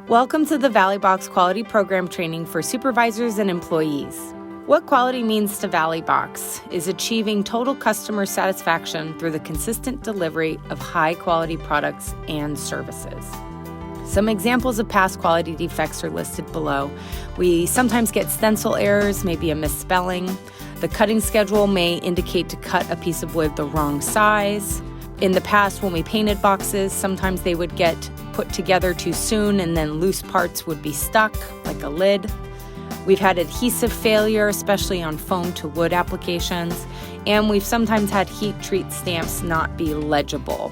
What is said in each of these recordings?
Welcome to the ValleyBox Quality Program Training for Supervisors and Employees. What quality means to ValleyBox is achieving total customer satisfaction through the consistent delivery of high-quality products and services. Some examples of past quality defects are listed below. We sometimes get stencil errors, maybe a misspelling. The cutting schedule may indicate to cut a piece of wood the wrong size. In the past, when we painted boxes, sometimes they would get put together too soon and then loose parts would be stuck, like a lid. We've had adhesive failure, especially on foam to wood applications, and we've sometimes had heat treat stamps not be legible.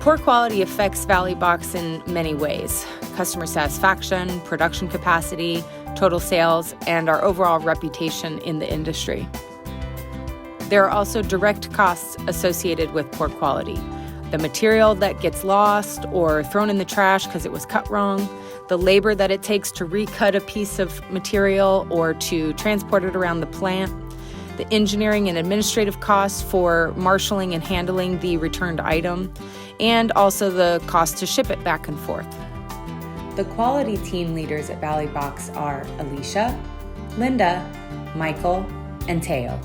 Poor quality affects ValleyBox in many ways: customer satisfaction, production capacity, total sales, and our overall reputation in the industry. There are also direct costs associated with poor quality. The material that gets lost or thrown in the trash because it was cut wrong, the labor that it takes to recut a piece of material or to transport it around the plant, the engineering and administrative costs for marshaling and handling the returned item, and also the cost to ship it back and forth. The quality team leaders at ValleyBox are Alicia, Linda, Michael, and Teo.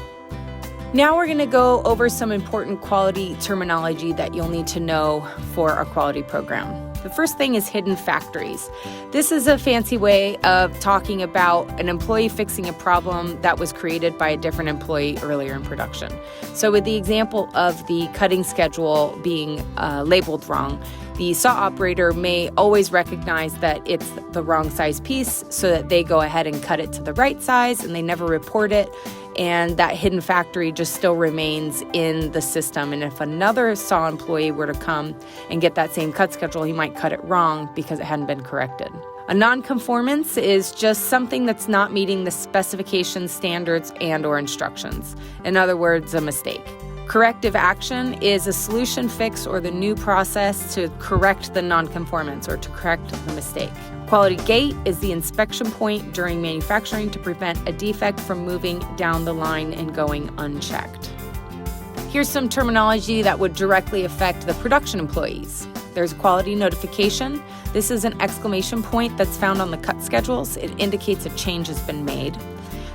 Now we're going to go over some important quality terminology that you'll need to know for our quality program. The first thing is hidden factories. This is a fancy way of talking about an employee fixing a problem that was created by a different employee earlier in production. So with the example of the cutting schedule being labeled wrong, the saw operator may always recognize that it's the wrong size piece so that they go ahead and cut it to the right size and they never report it. And that hidden factory just still remains in the system. And if another saw employee were to come and get that same cut schedule, he might cut it wrong because it hadn't been corrected. A non-conformance is just something that's not meeting the specifications, standards, and/or instructions. In other words, a mistake. Corrective action is a solution fix or the new process to correct the non-conformance or to correct the mistake. Quality gate is the inspection point during manufacturing to prevent a defect from moving down the line and going unchecked. Here's some terminology that would directly affect the production employees. There's quality notification. This is an exclamation point that's found on the cut schedules. It indicates a change has been made.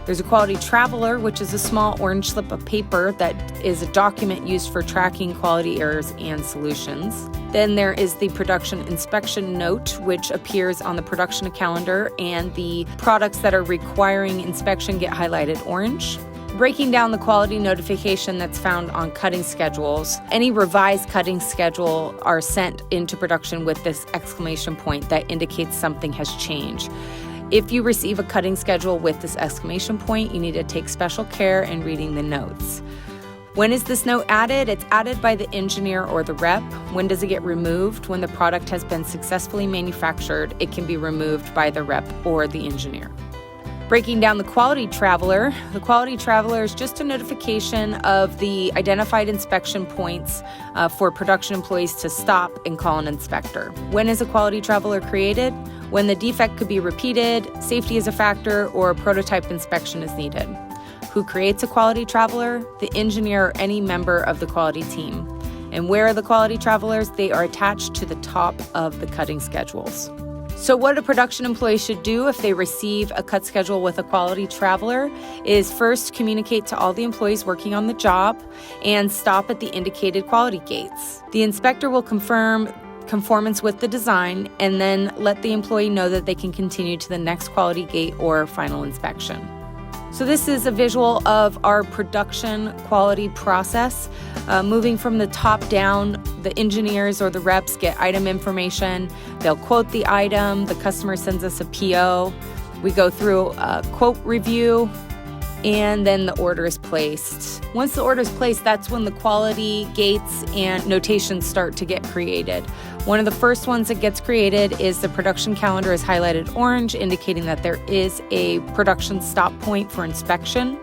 There's a quality traveler, which is a small orange slip of paper that is a document used for tracking quality errors and solutions. Then there is the production inspection note, which appears on the production calendar, and the products that are requiring inspection get highlighted orange. Breaking down the quality notification that's found on cutting schedules, any revised cutting schedule are sent into production with this exclamation point that indicates something has changed. If you receive a cutting schedule with this exclamation point, you need to take special care in reading the notes. When is this note added? It's added by the engineer or the rep. When does it get removed? When the product has been successfully manufactured, it can be removed by the rep or the engineer. Breaking down the quality traveler is just a notification of the identified inspection points for production employees to stop and call an inspector. When is a quality traveler created? When the defect could be repeated, safety is a factor, or a prototype inspection is needed. Who creates a quality traveler? The engineer or any member of the quality team. And where are the quality travelers? They are attached to the top of the cutting schedules. So what a production employee should do if they receive a cut schedule with a quality traveler is first communicate to all the employees working on the job and stop at the indicated quality gates. The inspector will confirm conformance with the design and then let the employee know that they can continue to the next quality gate or final inspection. So this is a visual of our production quality process. Moving from the top down, the engineers or the reps get item information. They'll quote the item. The customer sends us a PO. We go through a quote review, and then the order is placed. Once the order is placed, that's when the quality gates and notations start to get created. One of the first ones that gets created is the production calendar is highlighted orange, indicating that there is a production stop point for inspection.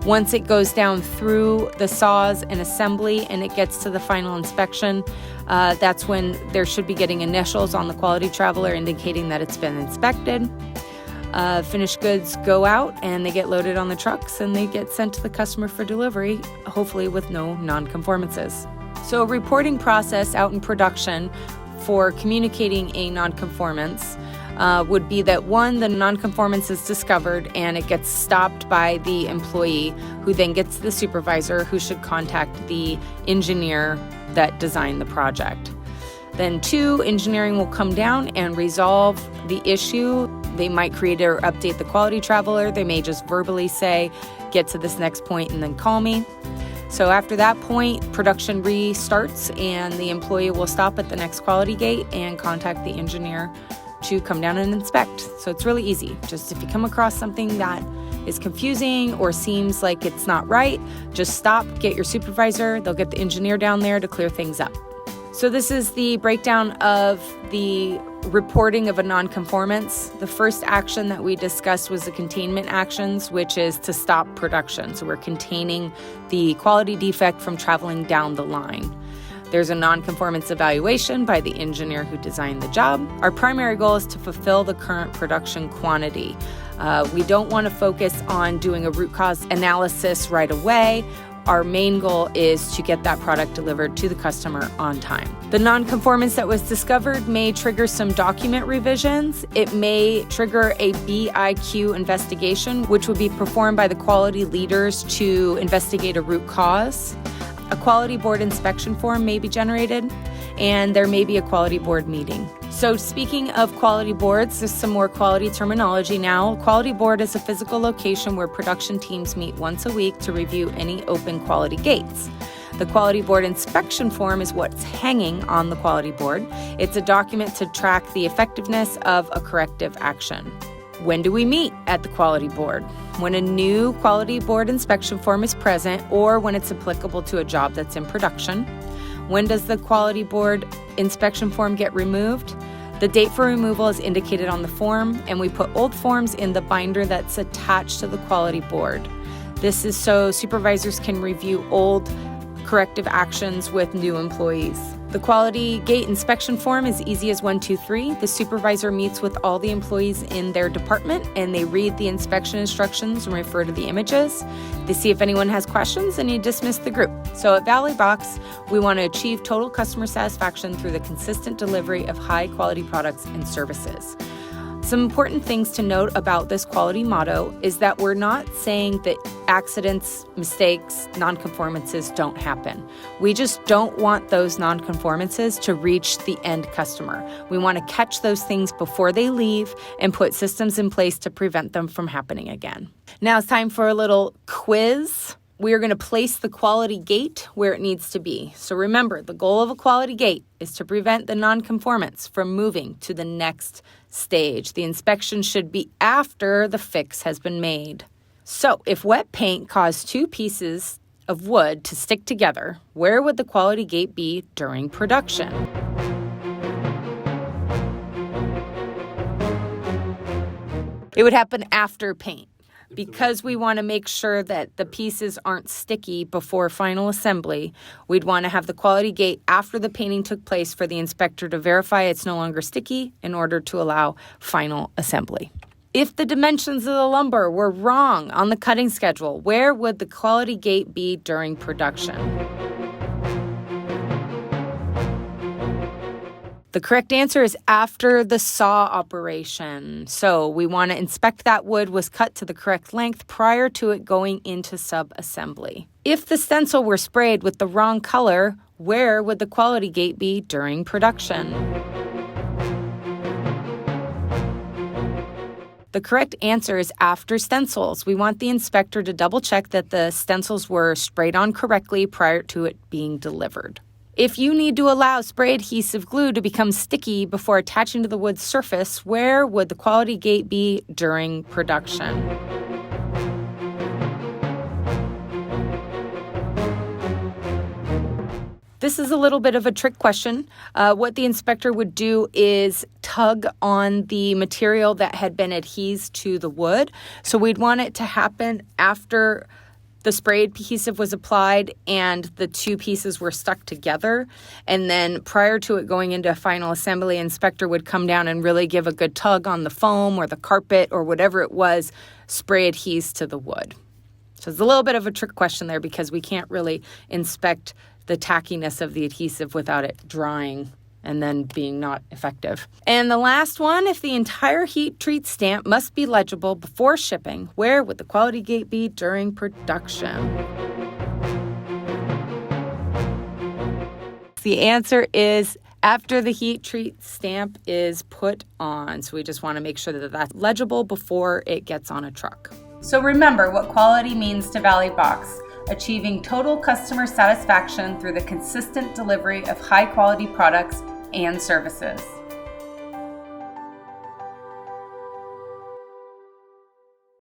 Once it goes down through the saws and assembly and it gets to the final inspection, that's when there should be getting initials on the quality traveler indicating that it's been inspected. Finished goods go out and they get loaded on the trucks and they get sent to the customer for delivery, hopefully with no non-conformances. So a reporting process out in production for communicating a nonconformance would be that one, the nonconformance is discovered and it gets stopped by the employee, who then gets the supervisor, who should contact the engineer that designed the project. Then two, engineering will come down and resolve the issue. They might create or update the quality traveler. They may just verbally say, get to this next point and then call me. So after that point, production restarts and the employee will stop at the next quality gate and contact the engineer to come down and inspect. So it's really easy. Just if you come across something that is confusing or seems like it's not right, just stop, get your supervisor. They'll get the engineer down there to clear things up. So this is the breakdown of the reporting of a nonconformance. The first action that we discussed was the containment actions, which is to stop production. So we're containing the quality defect from traveling down the line. There's a nonconformance evaluation by the engineer who designed the job. Our primary goal is to fulfill the current production quantity. We don't want to focus on doing a root cause analysis right away. Our main goal is to get that product delivered to the customer on time. The nonconformance that was discovered may trigger some document revisions. It may trigger a BIQ investigation, which would be performed by the quality leaders to investigate a root cause. A quality board inspection form may be generated, and there may be a quality board meeting. So speaking of quality boards, there's some more quality terminology now. A quality board is a physical location where production teams meet once a week to review any open quality gates. The quality board inspection form is what's hanging on the quality board. It's a document to track the effectiveness of a corrective action. When do we meet at the quality board? When a new quality board inspection form is present or when it's applicable to a job that's in production. When does the quality board inspection form get removed? The date for removal is indicated on the form, and we put old forms in the binder that's attached to the quality board. This is so supervisors can review old corrective actions with new employees. The quality gate inspection form is easy as 1, 2, 3. The supervisor meets with all the employees in their department and they read the inspection instructions and refer to the images. They see if anyone has questions and you dismiss the group. So at Valley Box, we want to achieve total customer satisfaction through the consistent delivery of high quality products and services. Some important things to note about this quality motto is that we're not saying that accidents, mistakes, nonconformances don't happen. We just don't want those nonconformances to reach the end customer. We want to catch those things before they leave and put systems in place to prevent them from happening again. Now it's time for a little quiz. We are going to place the quality gate where it needs to be. So remember, the goal of a quality gate is to prevent the nonconformance from moving to the next stage. The inspection should be after the fix has been made. So if wet paint caused two pieces of wood to stick together, where would the quality gate be during production? It would happen after paint. Because we want to make sure that the pieces aren't sticky before final assembly, we'd want to have the quality gate after the painting took place for the inspector to verify it's no longer sticky in order to allow final assembly. If the dimensions of the lumber were wrong on the cutting schedule, where would the quality gate be during production? The correct answer is after the saw operation. So we want to inspect that wood was cut to the correct length prior to it going into sub-assembly. If the stencil were sprayed with the wrong color, where would the quality gate be during production? The correct answer is after stencils. We want the inspector to double check that the stencils were sprayed on correctly prior to it being delivered. If you need to allow spray adhesive glue to become sticky before attaching to the wood's surface, where would the quality gate be during production? This is a little bit of a trick question. What the inspector would do is tug on the material that had been adhesed to the wood. So we'd want it to happen after the sprayed adhesive was applied and the two pieces were stuck together. And then prior to it going into a final assembly, inspector would come down and really give a good tug on the foam or the carpet or whatever it was, spray adhesed to the wood. So it's a little bit of a trick question there because we can't really inspect the tackiness of the adhesive without it drying and then being not effective. And the last one, if the entire heat treat stamp must be legible before shipping, where would the quality gate be during production? The answer is after the heat treat stamp is put on. So we just want to make sure that that's legible before it gets on a truck. So remember what quality means to Valley Box: achieving total customer satisfaction through the consistent delivery of high quality products and services.